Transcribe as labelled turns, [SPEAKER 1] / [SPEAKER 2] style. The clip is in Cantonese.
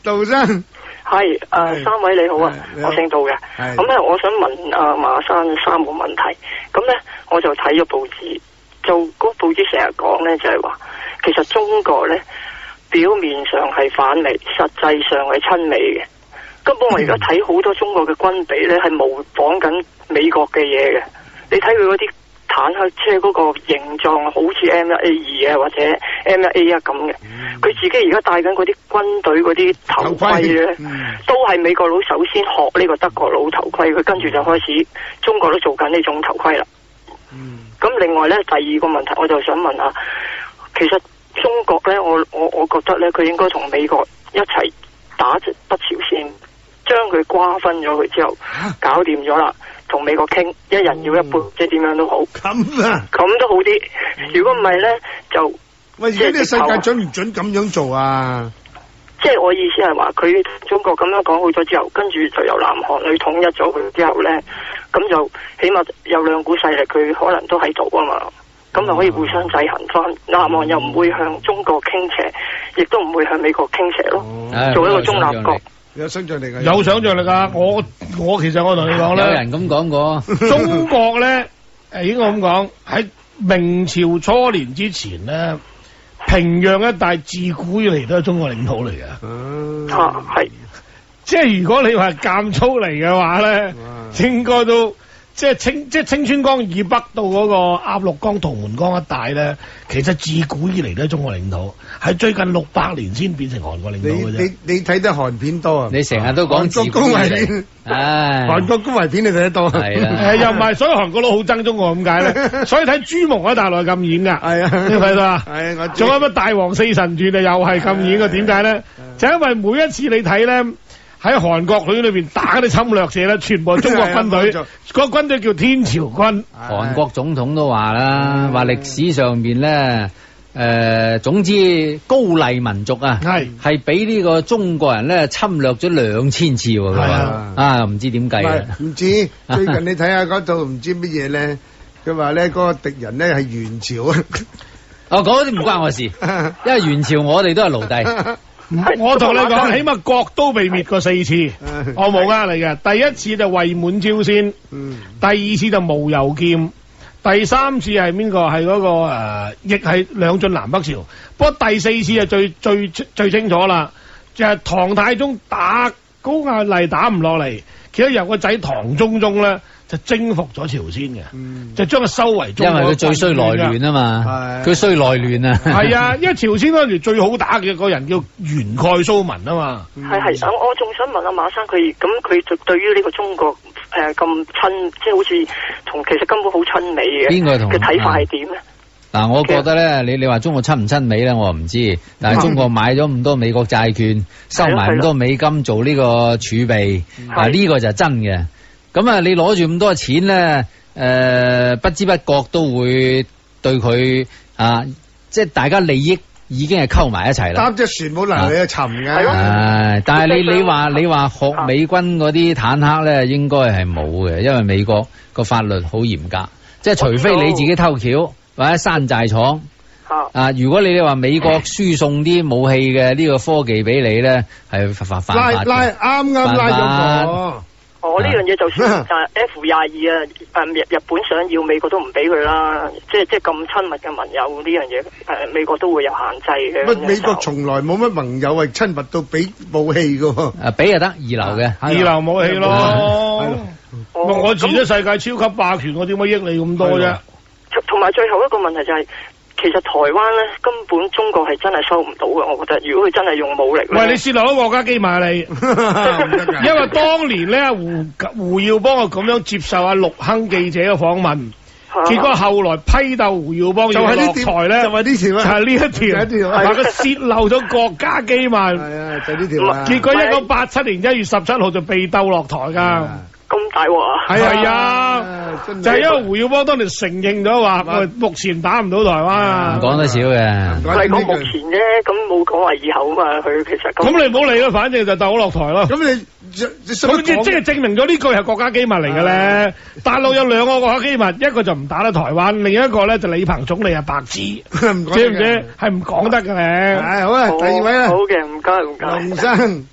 [SPEAKER 1] 杜生。
[SPEAKER 2] 係三位你好啊，我姓杜嘅。咁咧，我想問馬生3個問題。咁咧，我就睇咗報紙，就嗰報紙成日講咧，就係話，其實中國咧表面上係反美，實際上係親美嘅。根本我而家睇好多中國嘅軍備咧，係模仿緊美國嘅嘢嘅。你睇佢嗰啲坦克車嗰個形狀，好似 M1A2 啊或者 M1A1 咁嘅。佢自己而家戴緊嗰啲軍隊嗰啲頭盔咧，都係美國佬首先學呢個德國佬頭盔，佢跟住就開始中國都做緊呢種頭盔啦。咁另外咧，第二個問題我就想問下，其實中國咧，我覺得咧，佢應該同美國一齊打北朝鮮。將佢瓜分咗佢之後，搞掂咗啦，同美國傾，一人要一半，即係點樣都好。咁啊，咁都好啲。如果唔係咧，就
[SPEAKER 1] 喂，而家呢個世界準唔準咁樣做啊？
[SPEAKER 2] 即係我意思係話，佢中國咁樣講好咗之後，跟住就由南韓去統一咗佢之後咧，咁就起碼有兩股勢力，佢可能都喺度啊嘛。咁就可以互相制衡翻，南韓又唔會向中國傾斜，亦都唔會向美國傾斜咯，做一個中立國。
[SPEAKER 1] 有想象力啊！
[SPEAKER 3] 有想象力啊！我其實我同你講咧，
[SPEAKER 4] 有人咁講過，
[SPEAKER 3] 中國咧應該咁講，喺明朝初年之前咧，平壤一帶自古以嚟都係中國領土嚟嘅。
[SPEAKER 2] 係，
[SPEAKER 3] 即係如果你話監粗嚟嘅話咧，應該都。即係清川江以北到嗰個鴨綠江、圖們江一帶咧，其實自古以嚟都係中國領土，係最近600年先變成韓國領土嘅啫。
[SPEAKER 1] 你睇得韓片多啊？
[SPEAKER 4] 你成日都講自古以嚟，
[SPEAKER 1] 韓國高維片你睇得多。
[SPEAKER 4] 係啦，
[SPEAKER 3] 又唔係，所以韓國佬好憎中國咁解咧。所以睇朱蒙喺大內禁演噶，
[SPEAKER 1] 係啊，
[SPEAKER 3] 你睇到啊？
[SPEAKER 1] 係我
[SPEAKER 3] 仲有乜大王4神傳啊，又係禁演嘅。點解咧？就因為每一次你睇咧。喺韓國裏邊打嗰啲侵略者咧，全部係中國軍隊，嗰個軍隊叫天朝軍。
[SPEAKER 4] 韓國總統都話啦，話歷史上邊咧，總之高麗民族啊，係俾呢個中國人咧侵略咗2000次喎。啊，唔知點計啊？
[SPEAKER 1] 唔知最近你睇下嗰套唔知乜嘢咧，佢話咧嗰個敵人咧係元朝啊。
[SPEAKER 4] 哦，嗰啲唔關我事，因為元朝我哋都係奴隸。
[SPEAKER 3] 我同你講，起碼國都被滅過4次，我冇呃你嘅。第一次就尉滿朝鮮，第二次就無油劍，第三次係邊個？係嗰個亦係兩晉南北朝。不過第4次就最清楚啦，就係唐太宗打高句麗打唔落嚟，其實由個仔唐中宗咧就征服咗朝鮮嘅，就將佢收為中國。
[SPEAKER 4] 因為佢最衰內亂啊嘛，佢衰內亂啊。
[SPEAKER 3] 係啊，因為朝鮮嗰陣時最好打嘅個人叫袁蓋蘇文啊嘛。
[SPEAKER 2] 係，我仲想問阿馬生，佢就對於呢個中國咁親，即係好似同其實根本好親美嘅。邊個同嘅睇法係點咧？
[SPEAKER 4] 嗱，我覺得咧，你話中國親唔親美咧，我唔知。但係中國買咗咁多美國債券，收埋咁多美金做呢個儲備，呢個就真嘅。咁啊，你攞住咁多錢咧，不知不覺都會對佢即係大家利益已經係溝埋一齊啦。
[SPEAKER 1] 搭隻船冇能力去沉嘅。
[SPEAKER 4] 但係你話學美軍嗰啲坦克咧，應該係冇嘅，因為美國個法律好嚴格，即係除非你自己偷橋或者山寨廠。如果你話美國輸送啲武器嘅呢個科技俾你咧，係犯法嘅。
[SPEAKER 1] 啱拉咗個。
[SPEAKER 2] 呢樣嘢就算F-22日本想要，美國都唔俾佢啦。即係咁親密嘅盟友呢樣嘢，美國都會有限制嘅。
[SPEAKER 1] 乜美國從來冇乜盟友係親密到俾武器㗎？
[SPEAKER 4] 俾就得2流嘅
[SPEAKER 3] ，2流武器咯。我自己世界超級霸權，我點解益你咁多啫？
[SPEAKER 2] 同埋最後一個問題就係。其實台灣咧根本中國係真係收唔到嘅，我覺得如果佢真係用武力，
[SPEAKER 3] 喂，你泄露咗國家機密你，因為當年咧胡耀邦啊咁樣接受阿陸亨記者嘅訪問，結果後來批鬥胡耀邦要落台咧，
[SPEAKER 1] 就係呢條啦，
[SPEAKER 3] 係呢一條，話佢泄漏咗國家機密，
[SPEAKER 1] 係啊，就呢條啦。
[SPEAKER 3] 結果1987年1月17號就被鬥落台噶。
[SPEAKER 2] 咁大鑊啊！
[SPEAKER 3] 係啊，就係因為胡耀邦當年承認咗話，目前打唔到台灣。
[SPEAKER 4] 講得少嘅，
[SPEAKER 2] 係講目前啫，咁冇講話以後啊嘛。佢其實咁
[SPEAKER 3] 你唔好理啦，反正就鬥落台咯。
[SPEAKER 1] 咁
[SPEAKER 3] 咁即係證明咗呢句係國家機密嚟嘅咧。大陸有兩個國家機密，一個就唔打得台灣，另一個咧就李鵬總理係白痴，知唔知？係唔講得嘅咧。
[SPEAKER 1] 好啊，第二位啦。
[SPEAKER 2] 好嘅，唔該唔該。
[SPEAKER 1] 龍生。